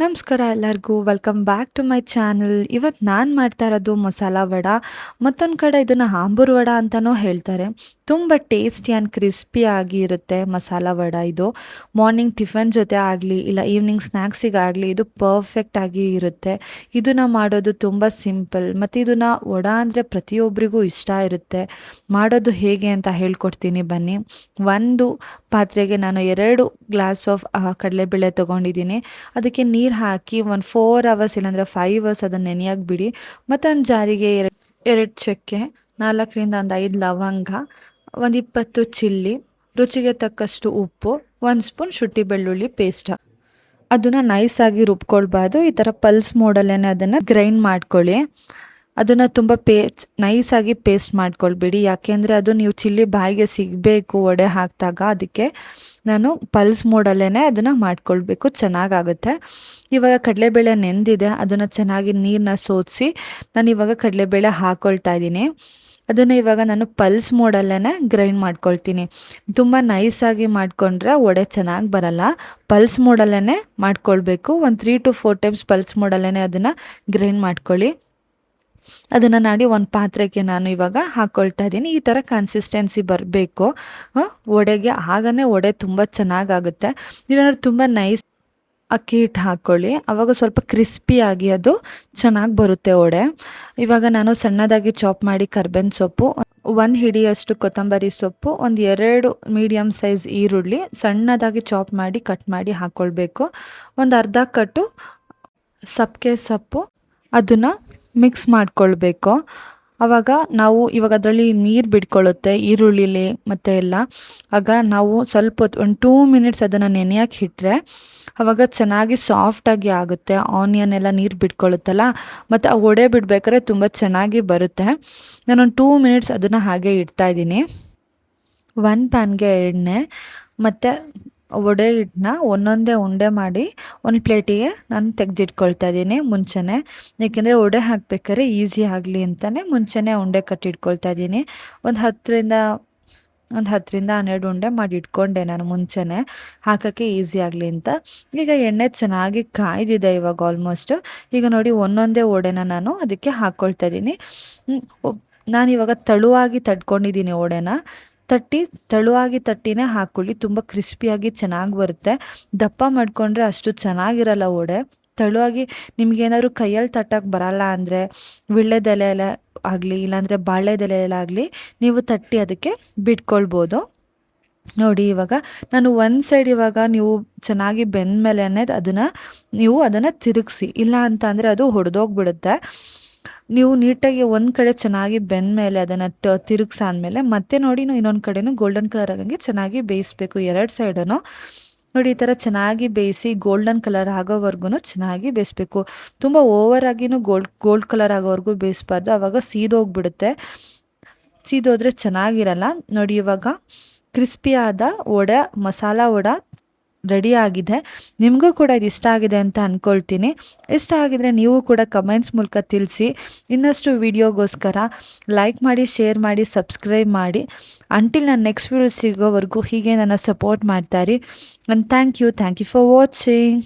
ನಮಸ್ಕಾರ ಎಲ್ಲರಿಗೂ welcome back to my channel. ಇವತ್ತು ನಾನು ಮಾಡ್ತಾ ಇರೋದು ಮಸಾಲ ವಡ. ಮತ್ತೊಂದು ಕಡೆ ಇದನ್ನು ಆಂಬೂರು ವಡ ಅಂತಲೂ ಹೇಳ್ತಾರೆ. ತುಂಬ ಟೇಸ್ಟಿ ಆ್ಯಂಡ್ ಕ್ರಿಸ್ಪಿ ಆಗಿ ಇರುತ್ತೆ ಮಸಾಲ ವಡ. ಇದು ಮಾರ್ನಿಂಗ್ ಟಿಫನ್ ಜೊತೆ ಆಗಲಿ ಇಲ್ಲ ಈವ್ನಿಂಗ್ ಸ್ನ್ಯಾಕ್ಸಿಗಾಗಲಿ ಇದು ಪರ್ಫೆಕ್ಟಾಗಿ ಇರುತ್ತೆ. ಇದನ್ನು ಮಾಡೋದು ತುಂಬ ಸಿಂಪಲ್ ಮತ್ತು ಇದನ್ನು ವಡ ಅಂದರೆ ಪ್ರತಿಯೊಬ್ಬರಿಗೂ ಇಷ್ಟ ಇರುತ್ತೆ. ಮಾಡೋದು ಹೇಗೆ ಅಂತ ಹೇಳ್ಕೊಡ್ತೀನಿ ಬನ್ನಿ. ಒಂದು ಪಾತ್ರೆಗೆ ನಾನು 2 ಗ್ಲಾಸ್ ಆಫ್ ಕಡಲೆಬೇಳೆ ತೊಗೊಂಡಿದ್ದೀನಿ. ಅದಕ್ಕೆ ನೀರು ಹಾಕಿ ಒಂದು 4 ಅವರ್ಸ್ ಇಲ್ಲಾಂದರೆ 5 ಅವರ್ಸ್ ಅದನ್ನು ನೆನೆಯೋಕೆ ಬಿಡಿ. ಮತ್ತೊಂದು ಜಾರಿಗೆ ಎರಡು ಚಕ್ಕೆ, 4ರಿಂದ ಒಂದು 5 ಲವಂಗ, ಒಂದು 20 ಚಿಲ್ಲಿ, ರುಚಿಗೆ ತಕ್ಕಷ್ಟು ಉಪ್ಪು, 1 ಸ್ಪೂನ್ ಶುಂಠಿ ಬೆಳ್ಳುಳ್ಳಿ ಪೇಸ್ಟ್. ಅದನ್ನು ನೈಸಾಗಿ ರುಬ್ಕೊಳ್ಬಾರ್ದು. ಈ ಥರ ಪಲ್ಸ್ ಮೋಡಲ್ಲೇ ಅದನ್ನು ಗ್ರೈಂಡ್ ಮಾಡ್ಕೊಳ್ಳಿ. ಅದನ್ನು ತುಂಬ ನೈಸಾಗಿ ಪೇಸ್ಟ್ ಮಾಡ್ಕೊಳ್ಬೇಡಿ, ಯಾಕೆಂದರೆ ಅದು ನೀವು ಚಿಲ್ಲಿ ಬಾಯಿಗೆ ಸಿಗಬೇಕು ವಡೆ ಹಾಕಿದಾಗ. ಅದಕ್ಕೆ ನಾನು ಪಲ್ಸ್ ಮೋಡಲ್ಲೇ ಅದನ್ನು ಮಾಡ್ಕೊಳ್ಬೇಕು, ಚೆನ್ನಾಗಾಗುತ್ತೆ. ಇವಾಗ ಕಡಲೆಬೇಳೆ ನೆಂದಿದೆ, ಅದನ್ನು ಚೆನ್ನಾಗಿ ನೀರನ್ನ ಸೋಸಿ ನಾನು ಇವಾಗ ಕಡಲೆಬೇಳೆ ಹಾಕ್ಕೊಳ್ತಾ ಇದ್ದೀನಿ. ಅದನ್ನು ಇವಾಗ ನಾನು ಪಲ್ಸ್ ಮೋಡಲ್ಲೇ ಗ್ರೈಂಡ್ ಮಾಡ್ಕೊಳ್ತೀನಿ. ತುಂಬ ನೈಸಾಗಿ ಮಾಡಿಕೊಂಡ್ರೆ ವಡೆ ಚೆನ್ನಾಗಿ ಬರಲ್ಲ. ಪಲ್ಸ್ ಮೋಡಲ್ಲೇ ಮಾಡ್ಕೊಳ್ಬೇಕು. ಒಂದು 3 to 4 ಟೈಮ್ಸ್ ಪಲ್ಸ್ ಮೋಡಲ್ಲೇ ಅದನ್ನು ಗ್ರೈಂಡ್ ಮಾಡ್ಕೊಳ್ಳಿ. ಅದನ್ನು ನಾಡಿ ಒಂದು ಪಾತ್ರೆಗೆ ನಾನು ಇವಾಗ ಹಾಕ್ಕೊಳ್ತಾ ಇದ್ದೀನಿ. ಈ ಥರ ಕನ್ಸಿಸ್ಟೆನ್ಸಿ ಬರಬೇಕು ವಡೆಗೆ, ಆಗನೇ ವಡೆ ತುಂಬ ಚೆನ್ನಾಗಾಗುತ್ತೆ. ನೀವೇನಾದ್ರು ತುಂಬ ನೈಸ್ ಅಕ್ಕಿ ಹಿಟ್ಟು ಹಾಕ್ಕೊಳ್ಳಿ, ಆವಾಗ ಸ್ವಲ್ಪ ಕ್ರಿಸ್ಪಿಯಾಗಿ ಅದು ಚೆನ್ನಾಗಿ ಬರುತ್ತೆ ವಡೆ. ಇವಾಗ ನಾನು ಸಣ್ಣದಾಗಿ ಚಾಪ್ ಮಾಡಿ ಕರ್ಬೇವಿನ ಸೊಪ್ಪು, 1 ಹಿಡಿಯಷ್ಟು ಕೊತ್ತಂಬರಿ ಸೊಪ್ಪು, ಒಂದು 2 ಮೀಡಿಯಮ್ ಸೈಜ್ ಈರುಳ್ಳಿ ಸಣ್ಣದಾಗಿ ಚಾಪ್ ಮಾಡಿ ಕಟ್ ಮಾಡಿ ಹಾಕ್ಕೊಳ್ಬೇಕು. ಒಂದು ಅರ್ಧ ಕಟ್ಟು ಸಬ್ಬಗೆ ಸೊಪ್ಪು, ಅದನ್ನು ಮಿಕ್ಸ್ ಮಾಡ್ಕೊಳ್ಬೇಕು. ಆವಾಗ ನಾವು ಇವಾಗ ಅದರಲ್ಲಿ ನೀರು ಬಿಟ್ಕೊಳ್ಳುತ್ತೆ ಈರುಳ್ಳಿಲಿ ಮತ್ತು ಎಲ್ಲ. ಆಗ ನಾವು ಸ್ವಲ್ಪ ಹೊತ್ತು ಒಂದು 2 ಮಿನಿಟ್ಸ್ ಅದನ್ನು ನೆನೆಯೋಕೆ ಇಟ್ಟರೆ ಆವಾಗ ಚೆನ್ನಾಗಿ ಸಾಫ್ಟಾಗಿ ಆಗುತ್ತೆ. ಆನಿಯನ್ ಎಲ್ಲ ನೀರು ಬಿಟ್ಕೊಳ್ಳುತ್ತಲ್ಲ, ಮತ್ತು ಆ ವಡೆ ಬಿಡಬೇಕಾದ್ರೆ ತುಂಬ ಚೆನ್ನಾಗಿ ಬರುತ್ತೆ. ನಾನೊಂದು 2 ಮಿನಿಟ್ಸ್ ಅದನ್ನು ಹಾಗೆ ಇಡ್ತಾಯಿದ್ದೀನಿ. 1 ಪ್ಯಾನ್ಗೆ ಎಣ್ಣೆ ಮತ್ತು ವಡೆ ಹಿಟ್ಟನ್ನ ಒಂದೊಂದೇ ಉಂಡೆ ಮಾಡಿ ಒಂದು ಪ್ಲೇಟಿಗೆ ನಾನು ತೆಗೆದಿಟ್ಕೊಳ್ತಾ ಇದ್ದೀನಿ ಮುಂಚೆನೇ. ಏಕೆಂದರೆ ವಡೆ ಹಾಕ್ಬೇಕಾದ್ರೆ ಈಸಿ ಆಗಲಿ ಅಂತಲೇ ಮುಂಚೆನೇ ಉಂಡೆ ಕಟ್ಟಿಟ್ಕೊಳ್ತಾ ಇದ್ದೀನಿ. ಒಂದು 10ರಿಂದ 12 ಉಂಡೆ ಮಾಡಿ ಇಟ್ಕೊಂಡೆ ನಾನು ಮುಂಚೆನೇ, ಹಾಕೋಕ್ಕೆ ಈಸಿ ಆಗಲಿ ಅಂತ. ಈಗ ಎಣ್ಣೆ ಚೆನ್ನಾಗಿ ಕಾಯ್ದಿದೆ ಇವಾಗ ಆಲ್ಮೋಸ್ಟು. ಈಗ ನೋಡಿ ಒಂದೊಂದೇ ವಡೆನ ನಾನು ಅದಕ್ಕೆ ಹಾಕ್ಕೊಳ್ತಾ ಇದ್ದೀನಿ. ನಾನಿವಾಗ ತೆಳುವಾಗಿ ತಡ್ಕೊಂಡಿದ್ದೀನಿ ವಡೆನ. ತೆಳುವಾಗಿ ತಟ್ಟಿನೇ ಹಾಕ್ಕೊಳ್ಳಿ, ತುಂಬ ಕ್ರಿಸ್ಪಿಯಾಗಿ ಚೆನ್ನಾಗಿ ಬರುತ್ತೆ. ದಪ್ಪ ಮಾಡಿಕೊಂಡ್ರೆ ಅಷ್ಟು ಚೆನ್ನಾಗಿರಲ್ಲ ವಡೆ. ತೆಳುವಾಗಿ ನಿಮಗೇನಾದ್ರು ಕೈಯಲ್ಲಿ ತಟ್ಟಕ್ಕೆ ಬರಲ್ಲ ಅಂದರೆ ವೀಳ್ಯದೆಲೆ ಆಗಲಿ ಇಲ್ಲಾಂದರೆ ಬಾಳೆದೆಲೆಲಾಗಲಿ ನೀವು ತಟ್ಟಿ ಅದಕ್ಕೆ ಬಿಟ್ಕೊಳ್ಬೋದು. ನೋಡಿ ಇವಾಗ ನಾನು ಒಂದು ಸೈಡ್ ಇವಾಗ ನೀವು ಚೆನ್ನಾಗಿ ಬೆಂದ ಮೇಲೆ ಅದನ್ನು ತಿರುಗಿಸಿ, ಇಲ್ಲ ಅಂತ ಅಂದರೆ ಅದು ಹೊಡೆದೋಗ್ಬಿಡುತ್ತೆ. ನೀವು ನೀಟಾಗಿ ಒಂದು ಕಡೆ ಚೆನ್ನಾಗಿ ಬೆಂದ ಮೇಲೆ ಅದನ್ನು ತಿರುಗಿಸಾದ್ಮೇಲೆ ಮತ್ತೆ ನೋಡಿ ಇನ್ನೊಂದು ಕಡೆನೂ ಗೋಲ್ಡನ್ ಕಲರ್ ಆಗಂಗೆ ಚೆನ್ನಾಗಿ ಬೇಯಿಸಬೇಕು 2 ಸೈಡೂ. ನೋಡಿ ಈ ಥರ ಚೆನ್ನಾಗಿ ಬೇಯಿಸಿ ಗೋಲ್ಡನ್ ಕಲರ್ ಆಗೋವರೆಗೂ ಚೆನ್ನಾಗಿ ಬೇಯಿಸ್ಬೇಕು. ತುಂಬ ಓವರಾಗಿನೂ ಗೋಲ್ಡ್ ಕಲರ್ ಆಗೋವರೆಗೂ ಬೇಯಿಸ್ಬಾರ್ದು, ಆವಾಗ ಸೀದೋಗ್ಬಿಡುತ್ತೆ. ಸೀದೋದ್ರೆ ಚೆನ್ನಾಗಿರಲ್ಲ. ನೋಡಿ ಇವಾಗ ಕ್ರಿಸ್ಪಿಯಾದ ವಡೆ, ಮಸಾಲ ವಡೆ ರೆಡಿ ಆಗಿದೆ. ನಿಮಗೂ ಕೂಡ ಇದು ಇಷ್ಟ ಆಗಿದೆ ಅಂತ ಅಂದ್ಕೊಳ್ತೀನಿ. ಇಷ್ಟ ಆಗಿದರೆ ನೀವು ಕೂಡ ಕಮೆಂಟ್ಸ್ ಮೂಲಕ ತಿಳಿಸಿ. ಇನ್ನಷ್ಟು ವಿಡಿಯೋಗೋಸ್ಕರ ಲೈಕ್ ಮಾಡಿ, ಶೇರ್ ಮಾಡಿ, ಸಬ್ಸ್ಕ್ರೈಬ್ ಮಾಡಿ. ಅಂಟಿಲ್ ನಾನು ನೆಕ್ಸ್ಟ್ ವಿಡಿಯೋ ಸಿಗೋವರೆಗೂ ಹೀಗೆ ನನ್ನ ಸಪೋರ್ಟ್ ಮಾಡ್ತಾಯಿರಿ. And thank you for watching.